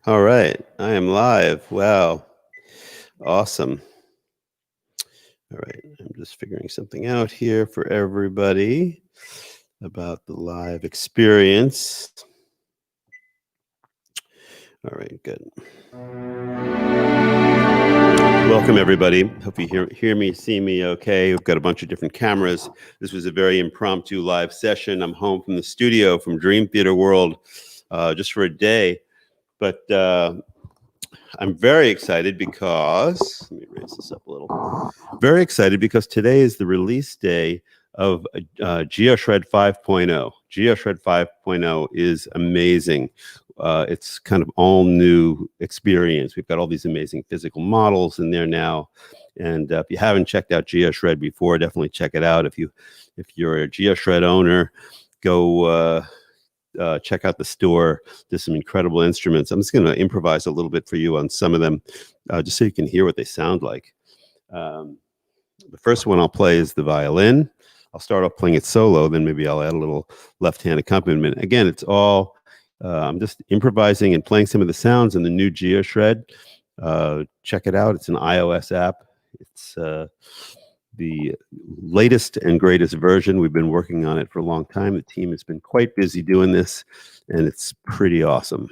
All right, I am live. Wow, awesome. All right, I'm just figuring something out here for everybody about the live experience. All right, good. Welcome, everybody. Hope you hear me, see me okay. We've got a bunch of different cameras. This was a very impromptu live session. I'm home from the studio from Dream Theater World just for a day. But I'm very excited because, let me raise this up a little. Very excited because today is the release day of GeoShred 5.0. GeoShred 5.0 is amazing. It's kind of all new experience. We've got all these amazing physical models in there now. And if you haven't checked out GeoShred before, definitely check it out. If you're a GeoShred owner, go check out the store. There's some incredible instruments. I'm just going to improvise a little bit for you on some of them, just so you can hear what they sound like. The first one I'll play is the violin. I'll start off playing it solo, then maybe I'll add a little left-hand accompaniment. Again, it's all, I'm just improvising and playing some of the sounds in the new GeoShred. Check it out. It's an iOS app. It's the latest and greatest version. We've been working on it for a long time. The team has been quite busy doing this, and it's pretty awesome.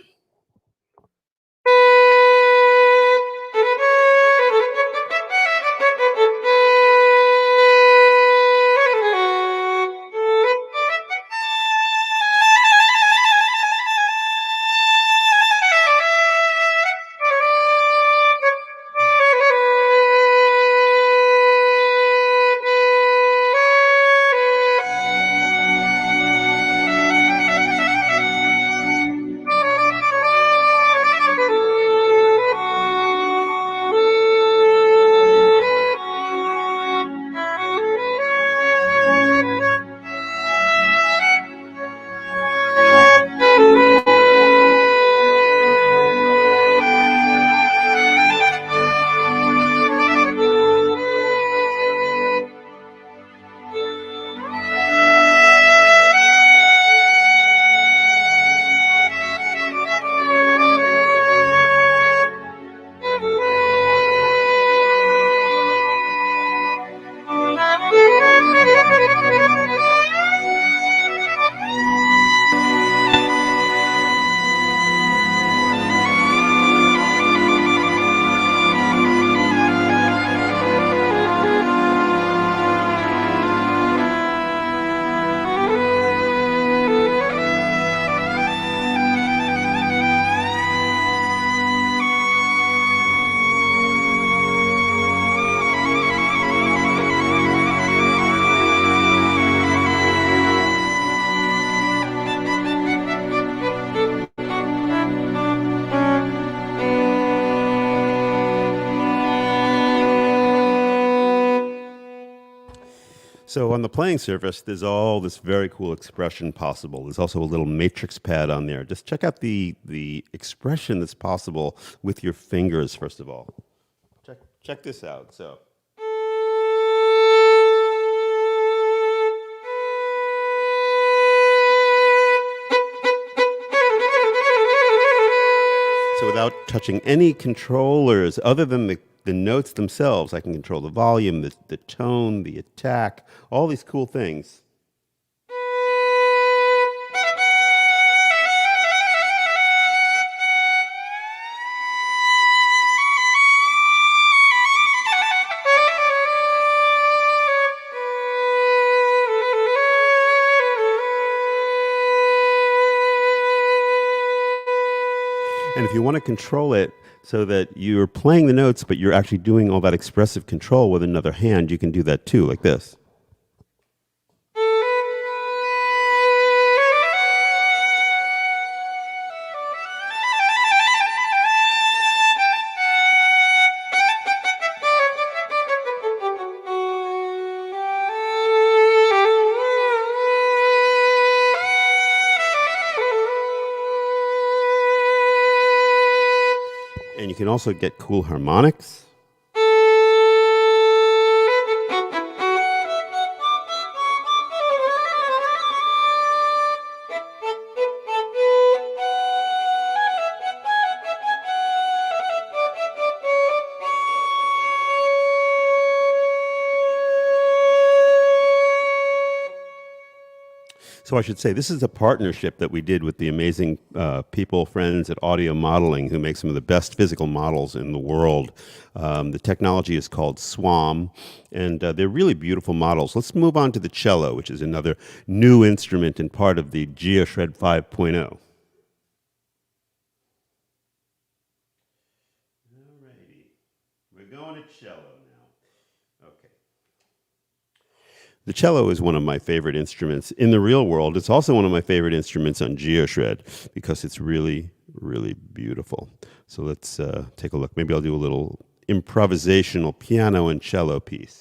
So on the playing surface, there's all this very cool expression possible. There's also a little matrix pad on there. Just check out the expression that's possible with your fingers, first of all. Check this out. So without touching any controllers other than the notes themselves, I can control the volume, the tone, the attack, all these cool things. And if you want to control it so that you're playing the notes, but you're actually doing all that expressive control with another hand, you can do that too, like this. And you can also get cool harmonics. So I should say this is a partnership that we did with the amazing people, friends at Audio Modeling, who make some of the best physical models in the world. The technology is called SWAM, and they're really beautiful models. Let's move on to the cello, which is another new instrument and part of the GeoShred 5.0. Alrighty, we're going to cello now. Okay. The cello is one of my favorite instruments in the real world. It's also one of my favorite instruments on GeoShred because it's really, really beautiful. So let's take a look. Maybe I'll do a little improvisational piano and cello piece.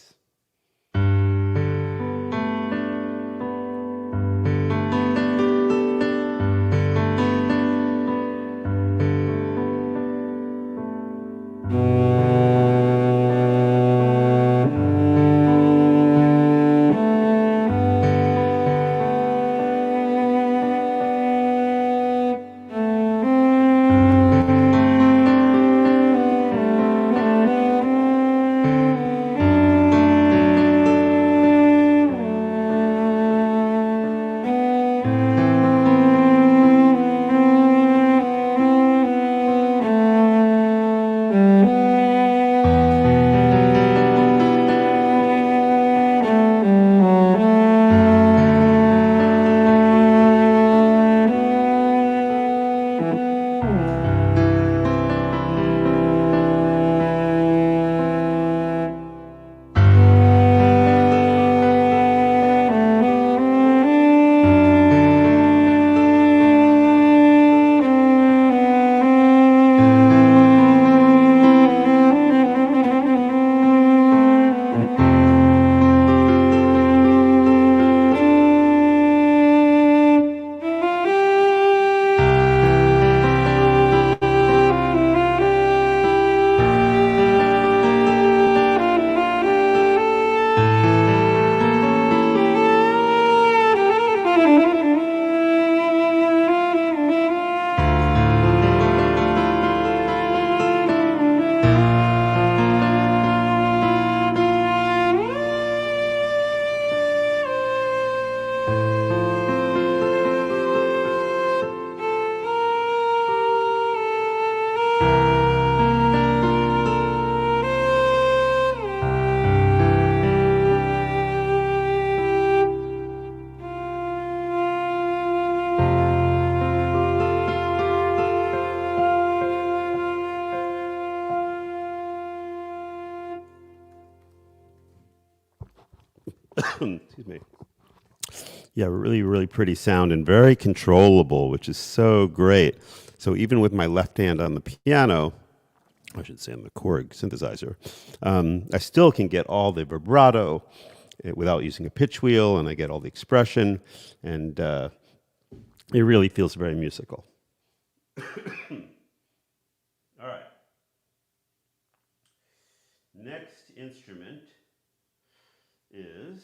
Excuse me. Yeah, really, really pretty sound and very controllable, which is so great. So even with my left hand on the piano, I should say on the Korg synthesizer, I still can get all the vibrato without using a pitch wheel, and I get all the expression, and it really feels very musical. All right. Next instrument is...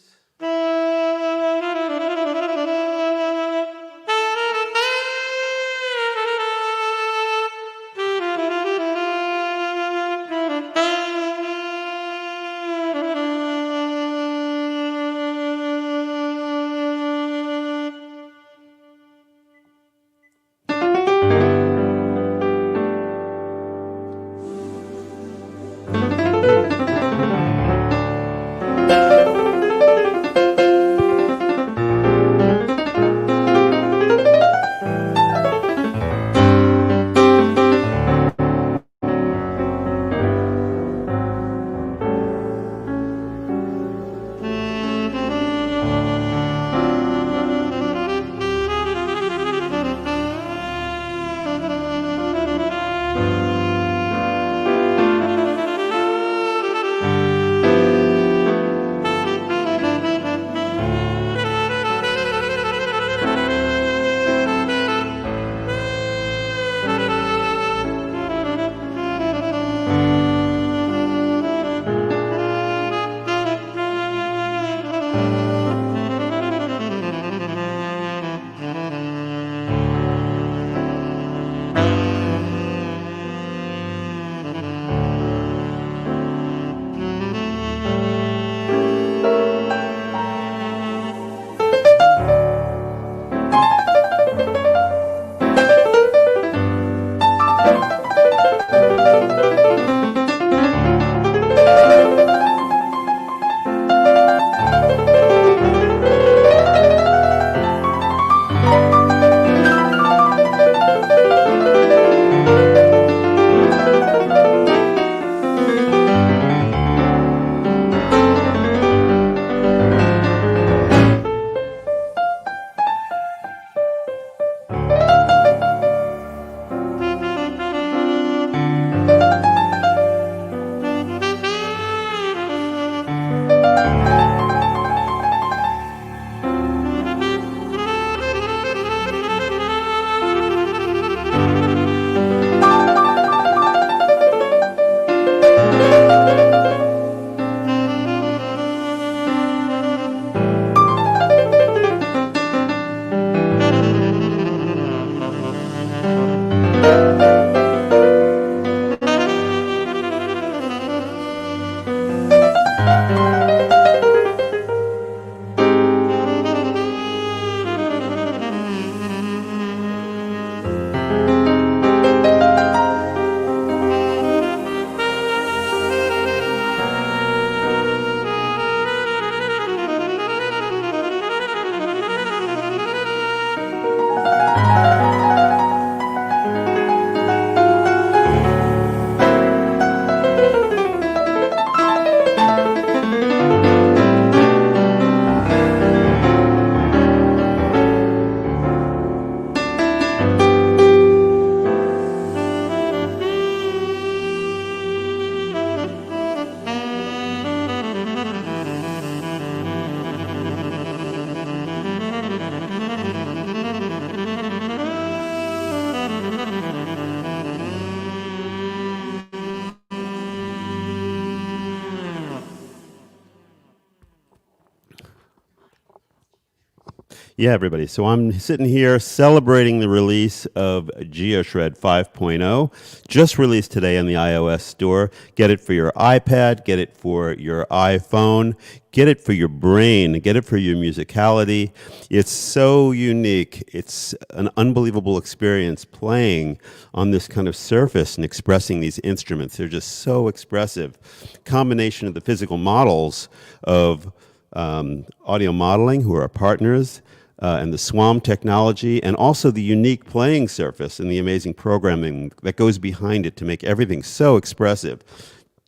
Yeah, everybody. So I'm sitting here celebrating the release of GeoShred 5.0, just released today on the iOS store. Get it for your iPad, get it for your iPhone, get it for your brain, get it for your musicality. It's so unique. It's an unbelievable experience playing on this kind of surface and expressing these instruments. They're just so expressive. Combination of the physical models of audio modeling, who are our partners, and the SWAM technology, and also the unique playing surface and the amazing programming that goes behind it to make everything so expressive.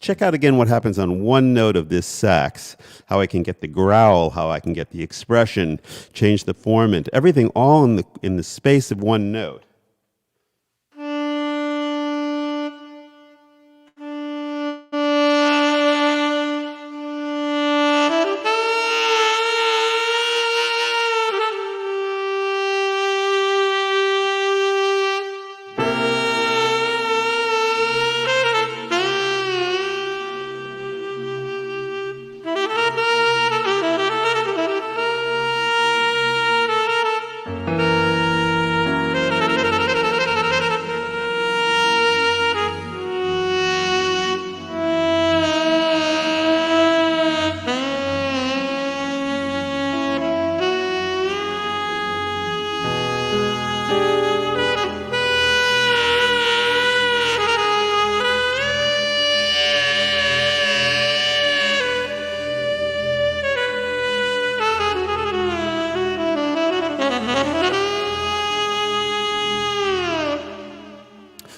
Check out again what happens on one note of this sax, how I can get the growl, how I can get the expression, change the formant, everything all in the space of one note.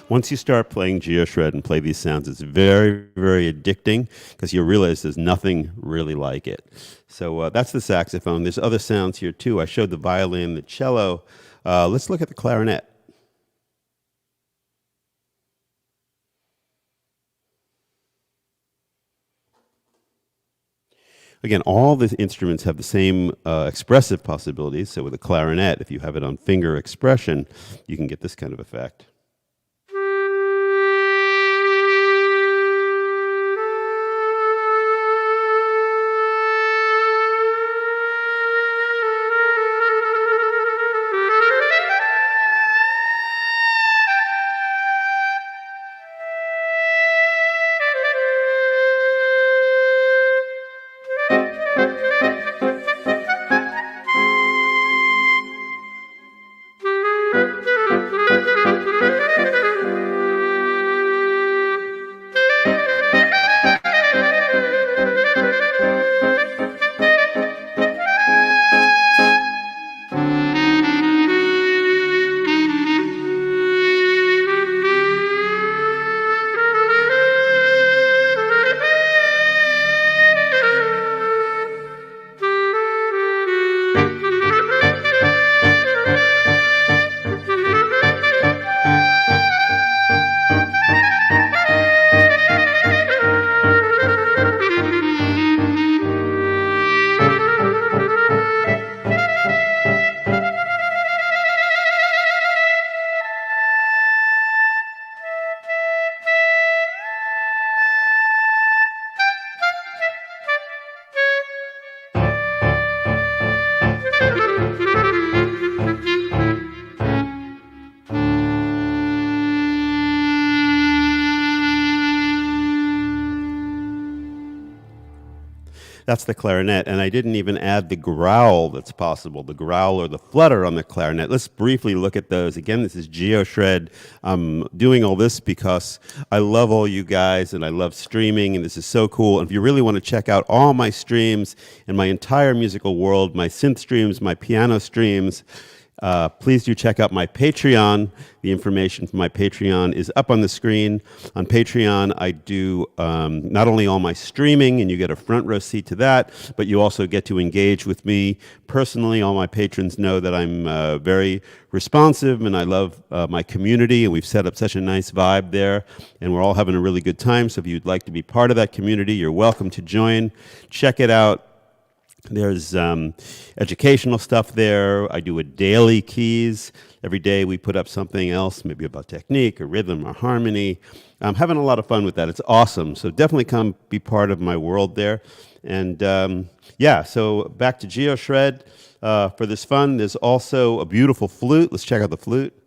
Once you start playing GeoShred and play these sounds, it's very, very addicting because you realize there's nothing really like it. So that's the saxophone. There's other sounds here too. I showed the violin, the cello. Let's look at the clarinet. Again, all the instruments have the same expressive possibilities. So with a clarinet, if you have it on finger expression, you can get this kind of effect. That's the clarinet, and I didn't even add the growl that's possible, the growl or the flutter on the clarinet. Let's briefly look at those. Again, this is GeoShred. I'm doing all this because I love all you guys, and I love streaming, and this is so cool. And if you really want to check out all my streams and my entire musical world, my synth streams, my piano streams, please do check out my Patreon. The information for my Patreon is up on the screen. On Patreon, I do not only all my streaming, and you get a front row seat to that, but you also get to engage with me personally. All my patrons know that I'm very responsive, and I love my community, and we've set up such a nice vibe there, and we're all having a really good time. So if you'd like to be part of that community, you're welcome to join. Check it out. There's educational stuff there. I do a daily keys. Every day we put up something else, maybe about technique or rhythm or harmony. I'm having a lot of fun with that. It's awesome. So definitely come be part of my world there. And yeah, so back to GeoShred for this fun. There's also a beautiful flute. Let's check out the flute.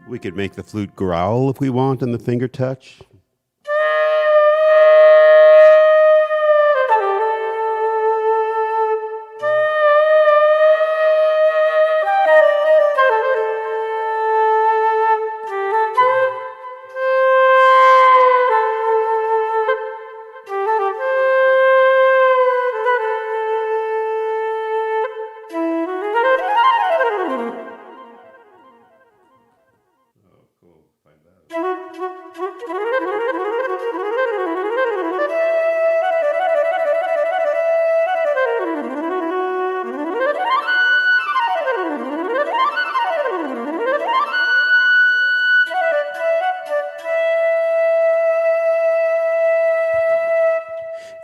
We could make the flute growl if we want on the finger touch.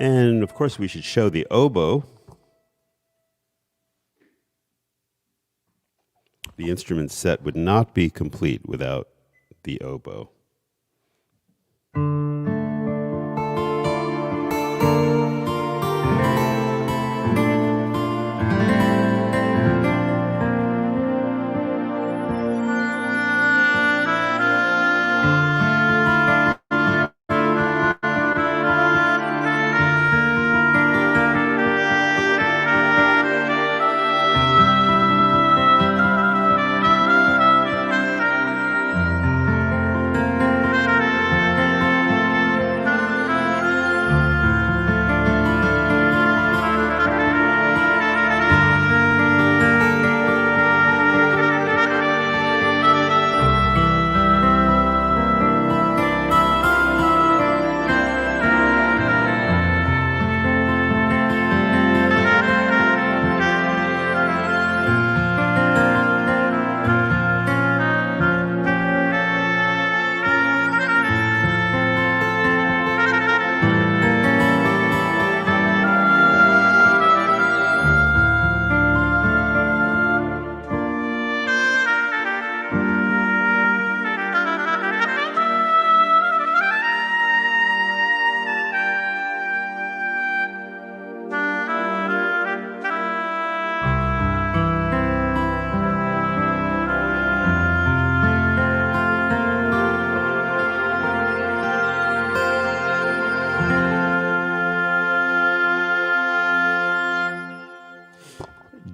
And of course, we should show the oboe. The instrument set would not be complete without the oboe.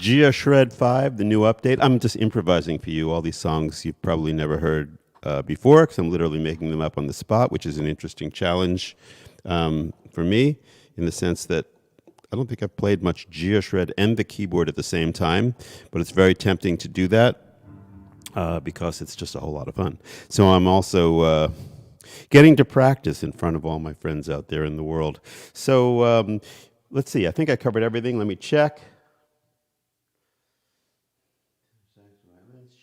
GeoShred 5, the new update. I'm just improvising for you. All these songs you've probably never heard before, because I'm literally making them up on the spot, which is an interesting challenge for me, in the sense that I don't think I've played much GeoShred and the keyboard at the same time, but it's very tempting to do that because it's just a whole lot of fun. So I'm also getting to practice in front of all my friends out there in the world. So let's see. I think I covered everything. Let me check.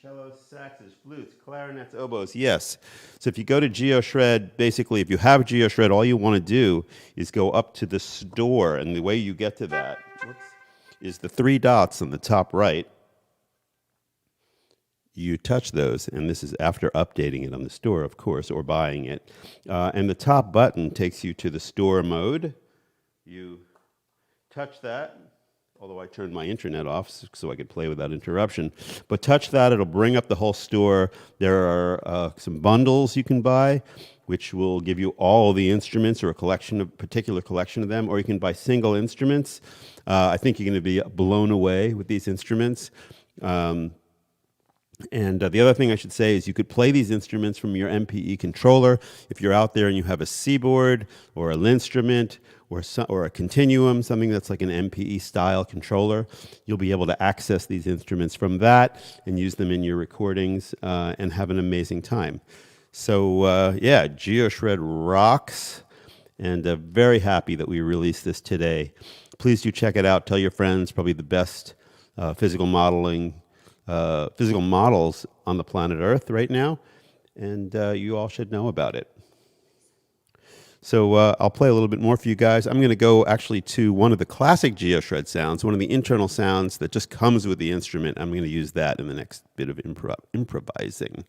Cellos, saxes, flutes, clarinets, oboes. Yes. So if you go to GeoShred, basically, if you have GeoShred, all you want to do is go up to the store. And the way you get to that is the three dots on the top right. You touch those, and this is after updating it on the store, of course, or buying it. And the top button takes you to the store mode. You touch that, although I turned my internet off so I could play without interruption. But touch that, it'll bring up the whole store. There are some bundles you can buy, which will give you all the instruments or a particular collection of them, or you can buy single instruments. I think you're going to be blown away with these instruments. And the other thing I should say is you could play these instruments from your MPE controller. If you're out there and you have a C-board or a Linstrument or a Continuum, something that's like an MPE style controller, you'll be able to access these instruments from that and use them in your recordings and have an amazing time. So yeah, GeoShred rocks, and very happy that we released this today. Please do check it out. Tell your friends. Probably the best physical models on the planet Earth right now, and you all should know about it. So I'll play a little bit more for you guys. I'm going to go actually to one of the classic GeoShred sounds, one of the internal sounds that just comes with the instrument. I'm going to use that in the next bit of improvising.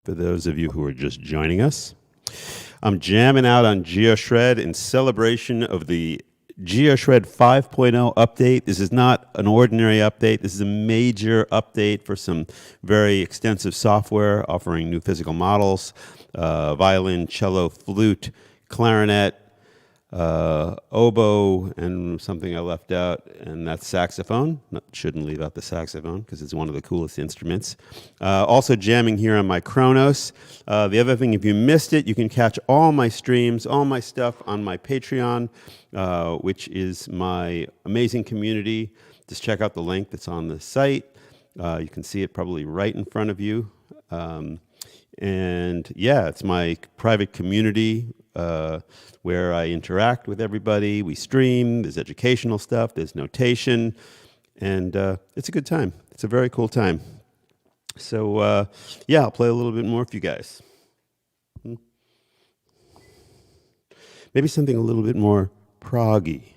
for those of you who are just joining us. I'm jamming out on GeoShred in celebration of the GeoShred 5.0 update. This is not an ordinary update. This is a major update for some very extensive software offering new physical models, violin, cello, flute, clarinet, oboe, and something I left out, and that's saxophone. Shouldn't leave out the saxophone because it's one of the coolest instruments. Also jamming here on my Kronos. The other thing, if you missed it, you can catch all my streams, all my stuff on my Patreon, which is my amazing community. Just check out the link that's on the site. You can see it probably right in front of you. And yeah, it's my private community where I interact with everybody. We stream, there's educational stuff, there's notation, and it's a good time. It's a very cool time. So yeah, I'll play a little bit more for you guys. Maybe something a little bit more proggy.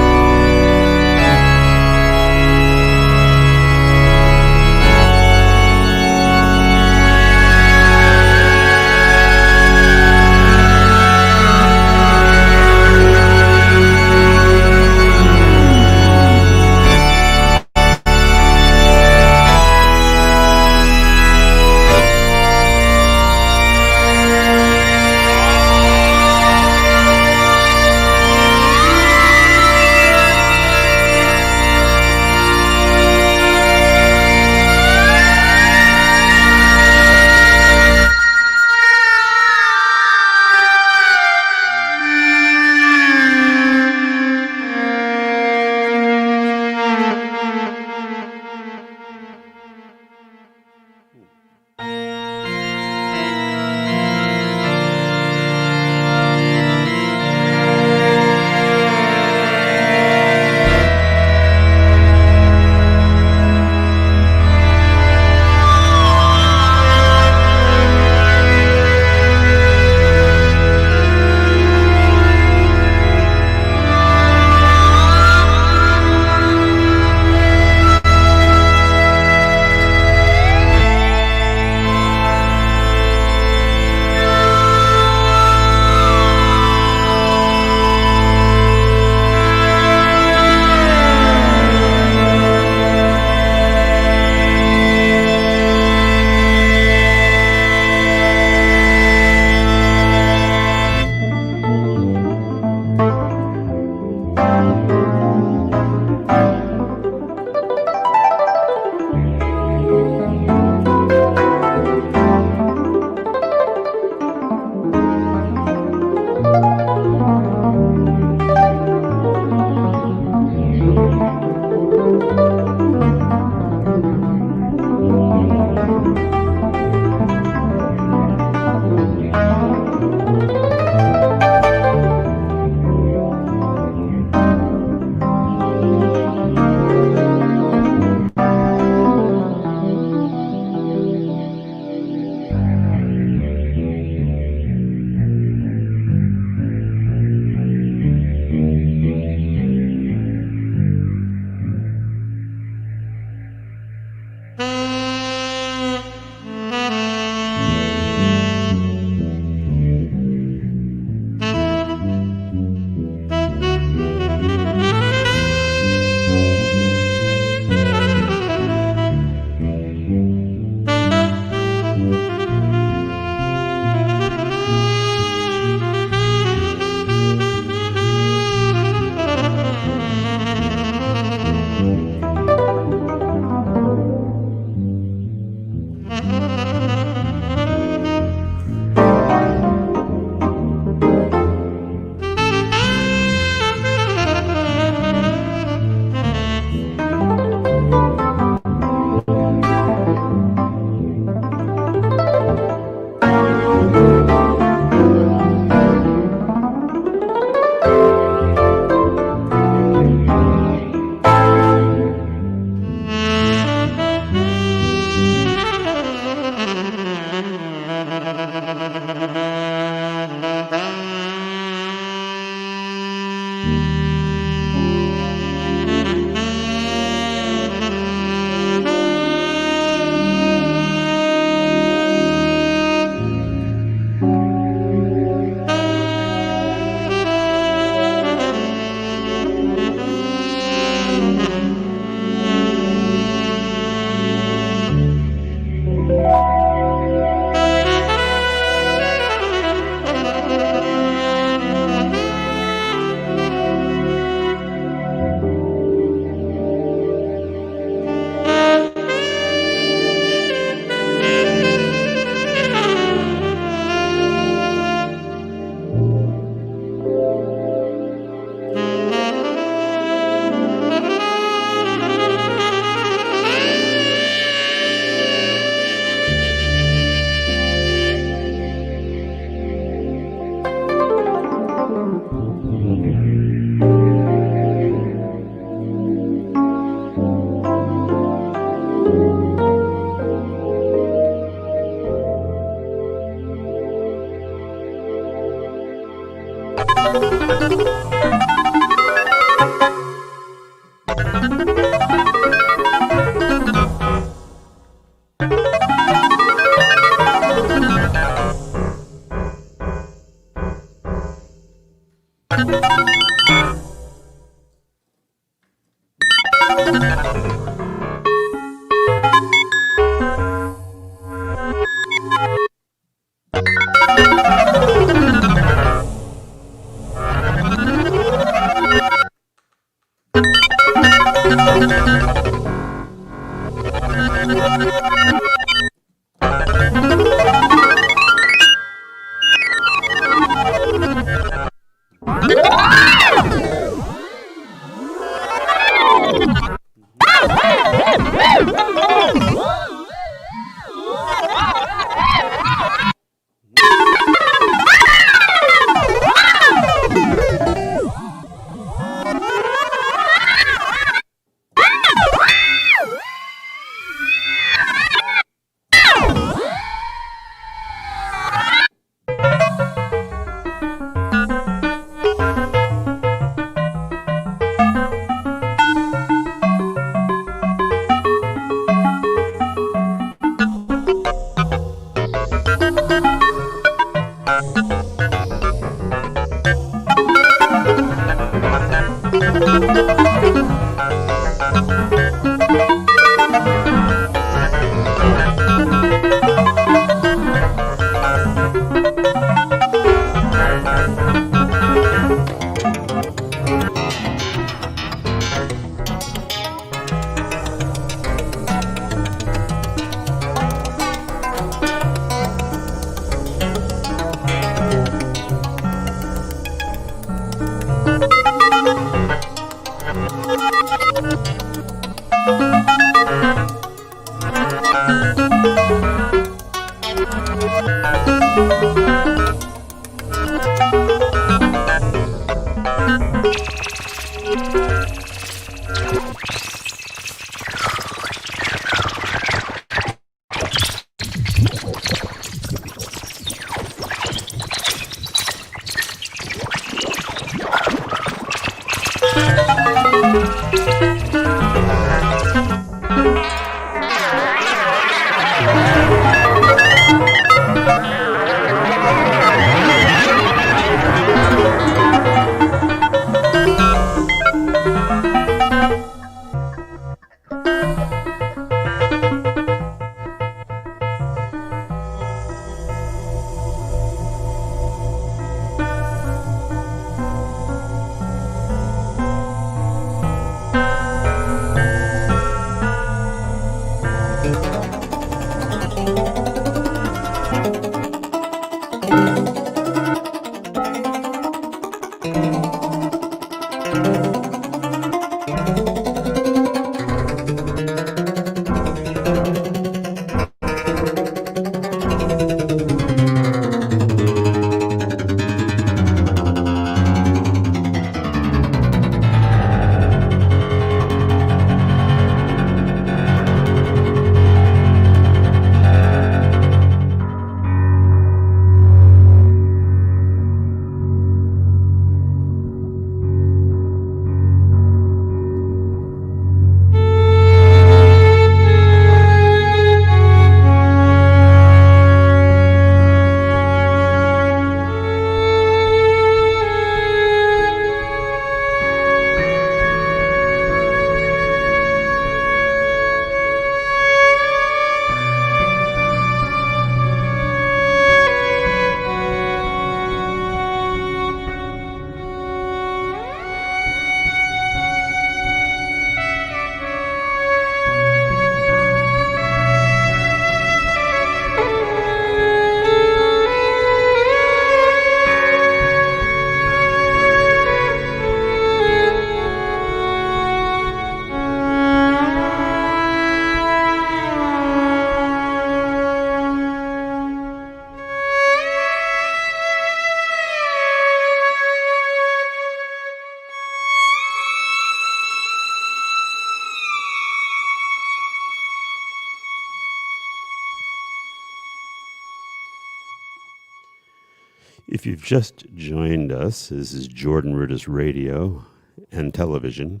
If you've just joined us, this is Jordan Rudess Radio and Television,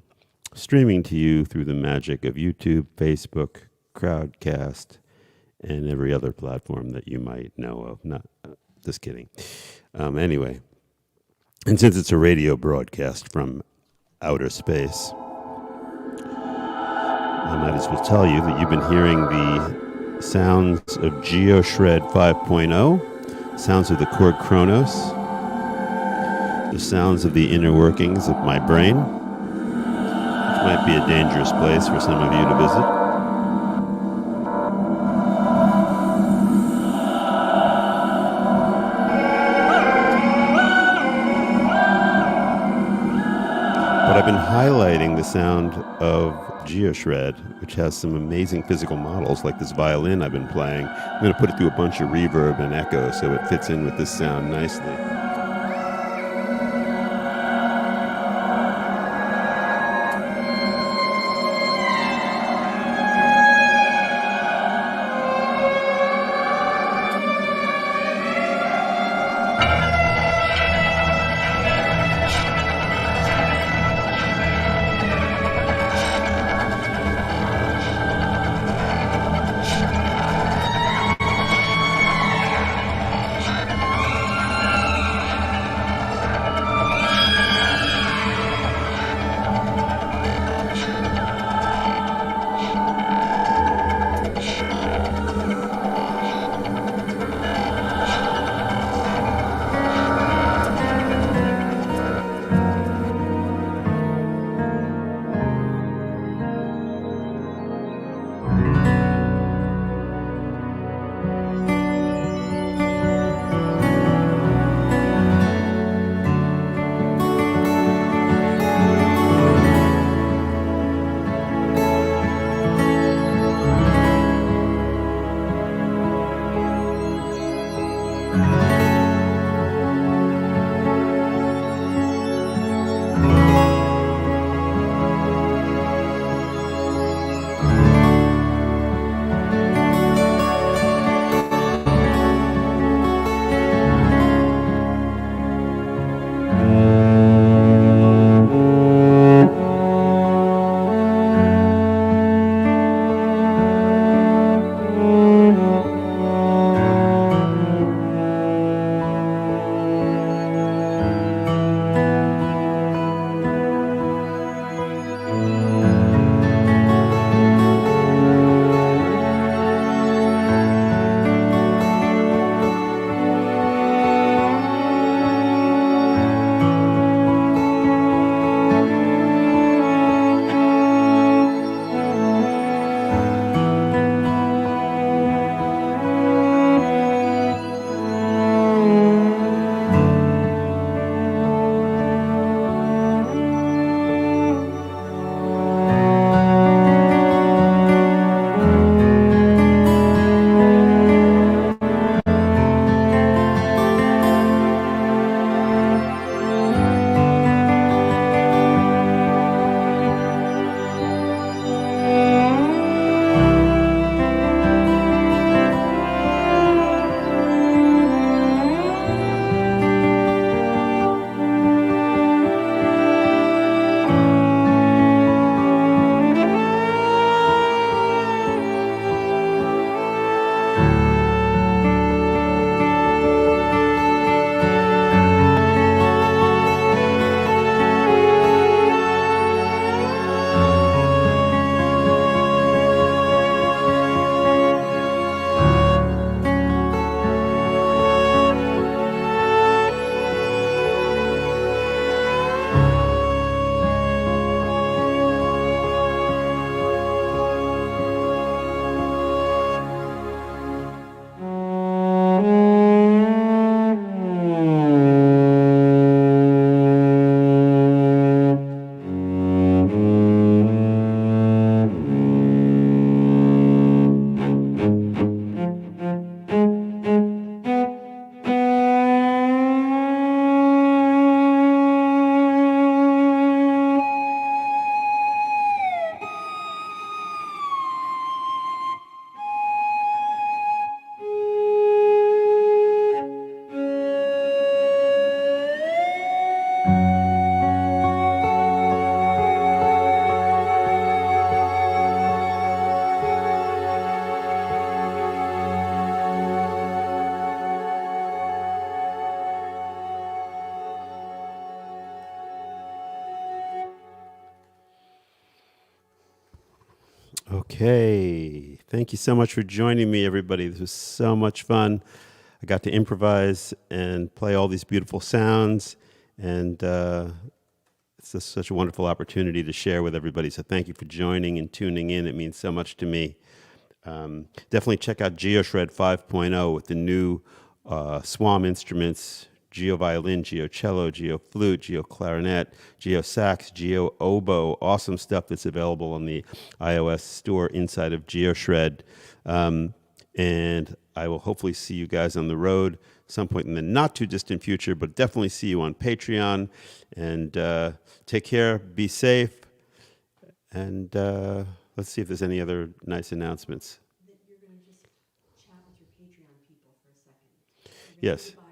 streaming to you through the magic of YouTube, Facebook, Crowdcast, and every other platform that you might know of. Not just kidding. Anyway, and since it's a radio broadcast from outer space, I might as well tell you that you've been hearing the sounds of GeoShred 5.0, sounds of the Korg Kronos, the sounds of the inner workings of my brain, which might be a dangerous place for some of you to visit. But I've been highlighting the sound of GeoShred, which has some amazing physical models, like this violin I've been playing. I'm going to put it through a bunch of reverb and echo so it fits in with this sound nicely. Okay, thank you so much for joining me, everybody. This was so much fun. I got to improvise and play all these beautiful sounds, and it's just such a wonderful opportunity to share with everybody. So thank you for joining and tuning in. It means so much to me. Definitely check out GeoShred 5.0 with the new SWAM instruments, Geo Violin, Geo Cello, Geo Flute, Geo Clarinet, Geo Sax, Geo Oboe. Awesome stuff that's available on the iOS store inside of GeoShred. And I will hopefully see you guys on the road some point in the not too distant future, but definitely see you on Patreon. And take care, be safe, and let's see if there's any other nice announcements. That you're going to just chat with your Patreon people for a second. Yes. Goodbye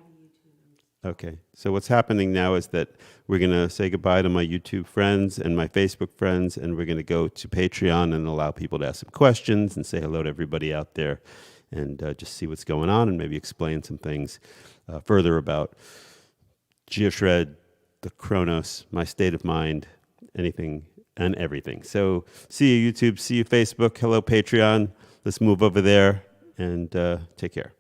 to YouTube. Okay. So what's happening now is that we're going to say goodbye to my YouTube friends and my Facebook friends, and we're going to go to Patreon and allow people to ask some questions and say hello to everybody out there and just see what's going on and maybe explain some things further about GeoShred, the Chronos, my state of mind, anything and everything. So see you YouTube, see you Facebook, hello Patreon. Let's move over there and take care.